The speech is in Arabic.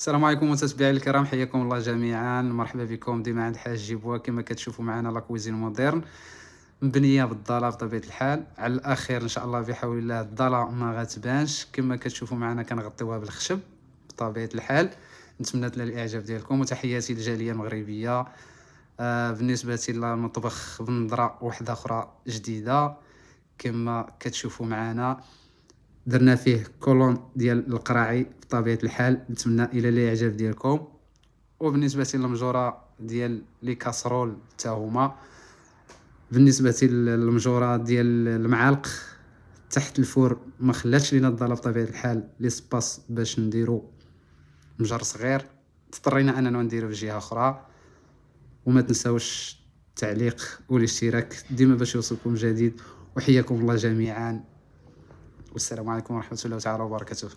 السلام عليكم متابعي الكرام، حياكم الله جميعا. مرحبا بكم ديما عند حاج جيبوا. كما كتشوفوا معنا لا كويزين مودرن مبنيه بالضاله بطبيعه الحال على الاخير ان شاء الله بحول الله. الضاله ما غتبانش كما كتشوفوا معنا، كنغطيوها بالخشب بطبيعه الحال. نتمنى تنال الاعجاب ديالكم وتحياتي للجاليه المغربيه. بالنسبه للمطبخ بنظره واحده اخرى جديده كما كتشوفوا معنا، درنا فيه كولون ديال القراعي بطبيعة الحال. نتمنى الى الاعجاب ديالكم. وبالنسبة للمجورة ديال لي كاسرول حتى هما، بالنسبة للمجورة ديال المعالق تحت الفور ما خلاتش لينا الضاله بطبيعة الحال لي سباس باش نديرو مجر صغير، اضطرينا اننا نديرو في جهة اخرى. وما تنساوش التعليق والاشتراك ديما باش يوصلكم جديد، وحياكم الله جميعا، والسلام عليكم ورحمة الله تعالى وبركاته.